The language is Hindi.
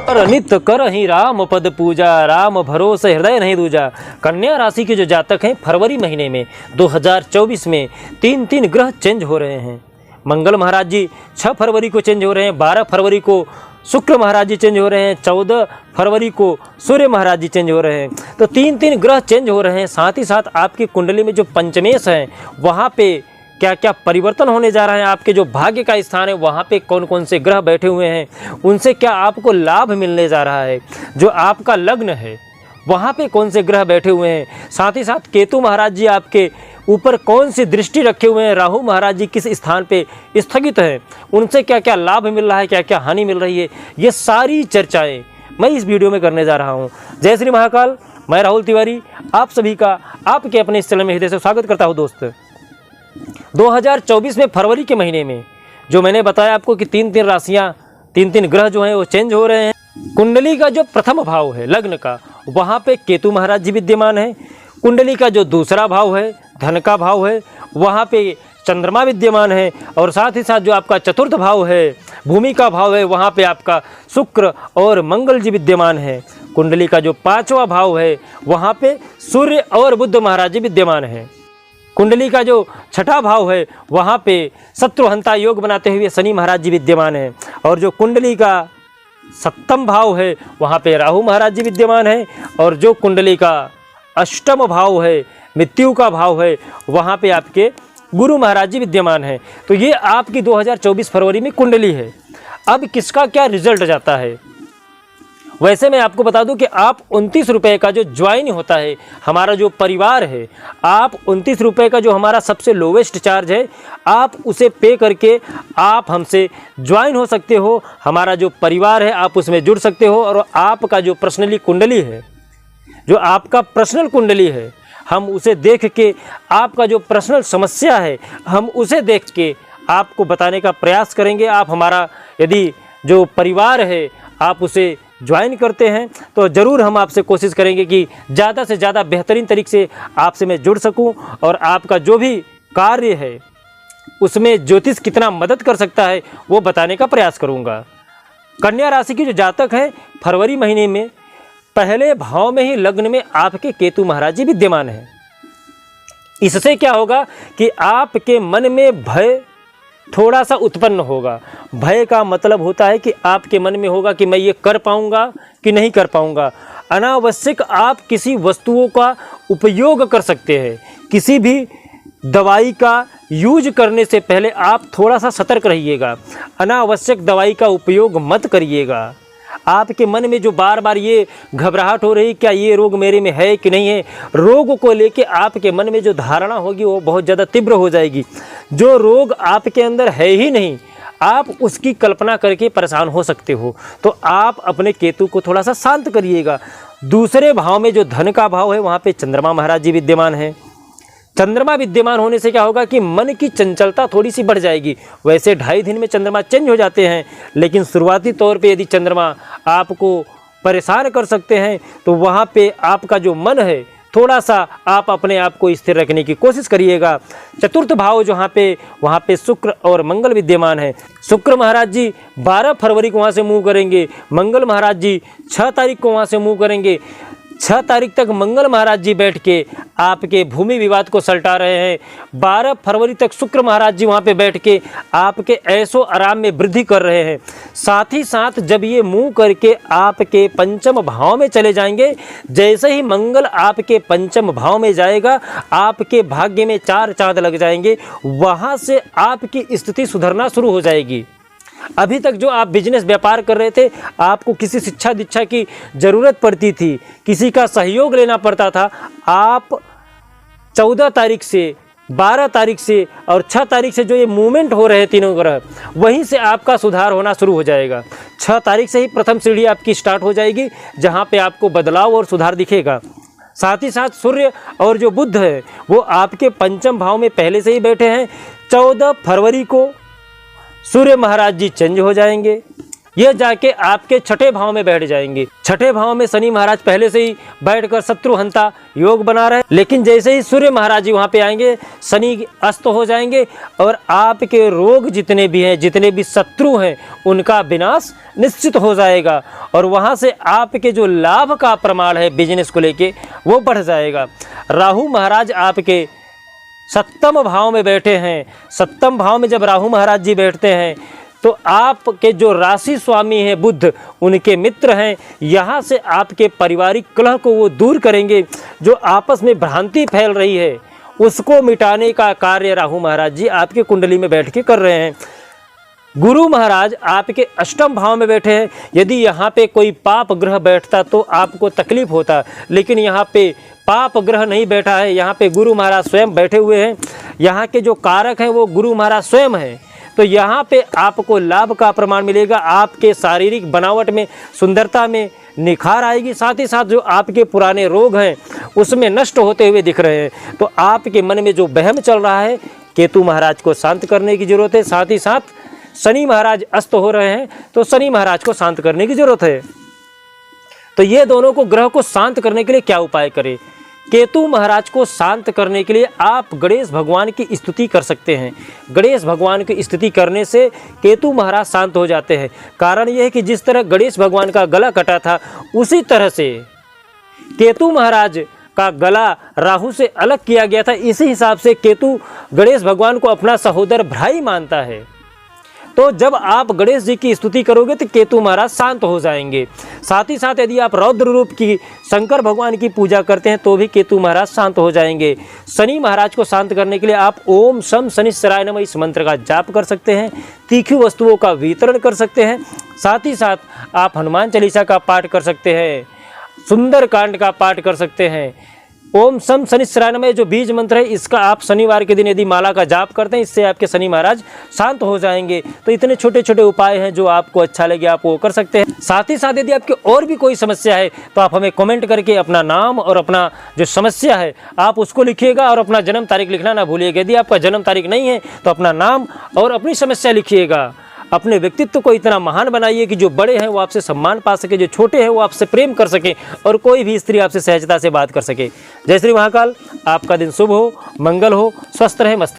नित करहि राम पद पूजा, राम भरोसे हृदय नहीं दूजा। कन्या राशि के जो जातक हैं फरवरी महीने में 2024 में तीन तीन ग्रह चेंज हो रहे हैं। मंगल महाराज जी 6 फरवरी को चेंज हो रहे हैं, 12 फरवरी को शुक्र महाराज जी चेंज हो रहे हैं, 14 फरवरी को सूर्य महाराज जी चेंज हो रहे हैं। तो तीन तीन ग्रह चेंज हो रहे हैं। साथ ही साथ आपकी कुंडली में जो पंचमेश है वहाँ पे क्या क्या परिवर्तन होने जा रहा है। आपके जो भाग्य का स्थान है वहाँ पे कौन कौन से ग्रह बैठे हुए हैं, उनसे क्या आपको लाभ मिलने जा रहा है। जो आपका लग्न है वहाँ पे कौन से ग्रह बैठे हुए हैं। साथ ही साथ केतु महाराज जी आपके ऊपर कौन सी दृष्टि रखे हुए हैं, राहु महाराज जी किस स्थान पे स्थगित हैं, उनसे क्या क्या लाभ मिल रहा है, क्या क्या हानि मिल रही है, ये सारी चर्चाएँ मैं इस वीडियो में करने जा रहा हूँ। जय श्री महाकाल। मैं राहुल तिवारी आप सभी का आपके अपने इस चैनल में हृदय से स्वागत करता हूँ। दोस्त 2024 में फरवरी के महीने में जो मैंने बताया आपको कि तीन तीन राशियाँ तीन तीन ग्रह जो हैं वो चेंज हो रहे हैं। कुंडली का जो प्रथम भाव है लग्न का, वहाँ पे केतु महाराज जी विद्यमान है। कुंडली का जो दूसरा भाव है धन का भाव है, वहाँ पे चंद्रमा विद्यमान है। और साथ ही साथ जो आपका चतुर्थ भाव है भूमि का भाव है, वहाँ पे आपका शुक्र और मंगल जी विद्यमान है। कुंडली का जो 5वां भाव है वहाँ पे सूर्य और बुध महाराज जी विद्यमान है। कुंडली का जो 6ठा भाव है वहाँ पे शत्रुहंता योग बनाते हुए शनि महाराज जी विद्यमान है। और जो कुंडली का 7वां भाव है वहाँ पे राहु महाराज जी विद्यमान है। और जो कुंडली का 8वां भाव है मृत्यु का भाव है, वहाँ पे आपके गुरु महाराज जी विद्यमान है। तो ये आपकी 2024 फरवरी में कुंडली है। अब किसका क्या रिजल्ट जाता है, वैसे मैं आपको बता दूं कि आप 29 रुपये का जो ज्वाइन होता है, हमारा जो परिवार है, आप 29 रुपये का जो हमारा सबसे लोवेस्ट चार्ज है, आप उसे पे करके आप हमसे ज्वाइन हो सकते हो। हमारा जो परिवार है आप उसमें जुड़ सकते हो। और आपका जो पर्सनली कुंडली है, जो आपका पर्सनल कुंडली है, हम उसे देख के आपका जो पर्सनल समस्या है हम उसे देख के आपको बताने का प्रयास करेंगे। आप हमारा यदि जो परिवार है आप उसे ज्वाइन करते हैं तो ज़रूर हम आपसे कोशिश करेंगे कि ज़्यादा से ज़्यादा बेहतरीन तरीके से आपसे मैं जुड़ सकूं और आपका जो भी कार्य है उसमें ज्योतिष कितना मदद कर सकता है वो बताने का प्रयास करूंगा। कन्या राशि की जो जातक है फरवरी महीने में पहले भाव में ही लग्न में आपके केतु महाराज जी विद्यमान है। इससे क्या होगा कि आपके मन में भय थोड़ा सा उत्पन्न होगा। भय का मतलब होता है कि आपके मन में होगा कि मैं ये कर पाऊंगा कि नहीं कर पाऊंगा। अनावश्यक आप किसी वस्तुओं का उपयोग कर सकते हैं। किसी भी दवाई का यूज करने से पहले आप थोड़ा सा सतर्क रहिएगा। अनावश्यक दवाई का उपयोग मत करिएगा। आपके मन में जो बार बार ये घबराहट हो रही क्या ये रोग मेरे में है कि नहीं है, रोग को लेके आपके मन में जो धारणा होगी वो बहुत ज़्यादा तीव्र हो जाएगी। जो रोग आपके अंदर है ही नहीं आप उसकी कल्पना करके परेशान हो सकते हो। तो आप अपने केतु को थोड़ा सा शांत करिएगा। दूसरे भाव में जो धन का भाव है वहाँ पे चंद्रमा महाराज जी विद्यमान है। चंद्रमा विद्यमान होने से क्या होगा कि मन की चंचलता थोड़ी सी बढ़ जाएगी। वैसे 2.5 दिन में चंद्रमा चेंज हो जाते हैं, लेकिन शुरुआती तौर पे यदि चंद्रमा आपको परेशान कर सकते हैं तो वहाँ पे आपका जो मन है थोड़ा सा आप अपने आप को स्थिर रखने की कोशिश करिएगा। चतुर्थ भाव जहाँ पे वहाँ पे शुक्र और मंगल विद्यमान है। शुक्र महाराज जी 12 फरवरी को वहाँ से मूव करेंगे, मंगल महाराज जी 6 तारीख को वहाँ से मूव करेंगे। 6 तारीख तक मंगल महाराज जी बैठ के आपके भूमि विवाद को सलटा रहे हैं। 12 फरवरी तक शुक्र महाराज जी वहाँ पे बैठ के आपके ऐशो आराम में वृद्धि कर रहे हैं। साथ ही साथ जब ये मूव करके आपके पंचम भाव में चले जाएंगे, जैसे ही मंगल आपके पंचम भाव में जाएगा आपके भाग्य में 4 चांद लग जाएंगे। वहाँ से आपकी स्थिति सुधरना शुरू हो जाएगी। अभी तक जो आप बिजनेस व्यापार कर रहे थे, आपको किसी शिक्षा दीक्षा की ज़रूरत पड़ती थी, किसी का सहयोग लेना पड़ता था, आप 14 तारीख से 12 तारीख से और 6 तारीख से जो ये मूवमेंट हो रहे हैं तीनों ग्रह, वहीं से आपका सुधार होना शुरू हो जाएगा। 6 तारीख से ही प्रथम सीढ़ी आपकी स्टार्ट हो जाएगी जहाँ पे आपको बदलाव और सुधार दिखेगा। साथ ही साथ सूर्य और जो बुध है वो आपके पंचम भाव में पहले से ही बैठे हैं। 14 फरवरी को सूर्य महाराज जी चेंज हो जाएंगे। ये जाके आपके छठे भाव में बैठ जाएंगे। छठे भाव में शनि महाराज पहले से ही बैठकर शत्रुहंता योग बना रहे, लेकिन जैसे ही सूर्य महाराज जी वहाँ पे आएंगे शनि अस्त हो जाएंगे और आपके रोग जितने भी हैं, जितने भी शत्रु हैं, उनका विनाश निश्चित हो जाएगा और वहाँ से आपके जो लाभ का प्रमाण है बिजनेस को लेके वो बढ़ जाएगा। राहु महाराज आपके सप्तम भाव में बैठे हैं। सप्तम भाव में जब राहु महाराज जी बैठते हैं तो आपके जो राशि स्वामी हैं बुध, उनके मित्र हैं, यहाँ से आपके पारिवारिक कलह को वो दूर करेंगे। जो आपस में भ्रांति फैल रही है उसको मिटाने का कार्य राहु महाराज जी आपके कुंडली में बैठ के कर रहे हैं। गुरु महाराज आपके अष्टम भाव में बैठे हैं। यदि यहाँ पे कोई पाप ग्रह बैठता तो आपको तकलीफ होता, लेकिन यहाँ पे पाप ग्रह नहीं बैठा है, यहाँ पे गुरु महाराज स्वयं बैठे हुए हैं। यहाँ के जो कारक हैं वो गुरु महाराज स्वयं हैं, तो यहाँ पे आपको लाभ का प्रमाण मिलेगा। आपके शारीरिक बनावट में, सुंदरता में निखार आएगी, साथ ही साथ जो आपके पुराने रोग हैं उसमें नष्ट होते हुए दिख रहे हैं। तो आपके मन में जो वहम चल रहा है, केतु महाराज को शांत करने की जरूरत है। साथ ही साथ शनि महाराज अस्त हो रहे हैं तो शनि महाराज को शांत करने की जरूरत है। तो ये दोनों को, ग्रह को शांत करने के लिए क्या उपाय करें? केतु महाराज को शांत करने के लिए आप गणेश भगवान की स्तुति कर सकते हैं। गणेश भगवान की स्तुति करने से केतु महाराज शांत हो जाते हैं। कारण यह है कि जिस तरह गणेश भगवान का गला कटा था, उसी तरह से केतु महाराज का गला राहु से अलग किया गया था। इसी हिसाब से केतु गणेश भगवान को अपना सहोदर भाई मानता है। तो जब आप गणेश जी की स्तुति करोगे तो केतु महाराज शांत हो जाएंगे। साथ ही साथ यदि आप रौद्र रूप की शंकर भगवान की पूजा करते हैं तो भी केतु महाराज शांत हो जाएंगे। शनि महाराज को शांत करने के लिए आप ओम शम शनिश्चराय नमः इस मंत्र का जाप कर सकते हैं। तीखी वस्तुओं का वितरण कर सकते हैं। साथ ही साथ आप हनुमान चालीसा का पाठ कर सकते हैं, सुंदर कांड का पाठ कर सकते हैं। ओम शम शनिश्चराय नमः जो बीज मंत्र है, इसका आप शनिवार के दिन यदि माला का जाप करते हैं, इससे आपके शनि महाराज शांत हो जाएंगे। तो इतने छोटे छोटे उपाय हैं जो आपको अच्छा लगे आप वो कर सकते हैं। साथ ही साथ यदि आपकी और भी कोई समस्या है तो आप हमें कमेंट करके अपना नाम और अपना जो समस्या है आप उसको लिखिएगा और अपना जन्म तारीख लिखना ना भूलिएगा। यदि आपका जन्म तारीख नहीं है तो अपना नाम और अपनी समस्या लिखिएगा। अपने व्यक्तित्व को इतना महान बनाइए कि जो बड़े हैं वो आपसे सम्मान पा सके, जो छोटे हैं वो आपसे प्रेम कर सके और कोई भी स्त्री आपसे सहजता से बात कर सके। जय श्री महाकाल। आपका दिन शुभ हो, मंगल हो, स्वस्थ रहे, मस्त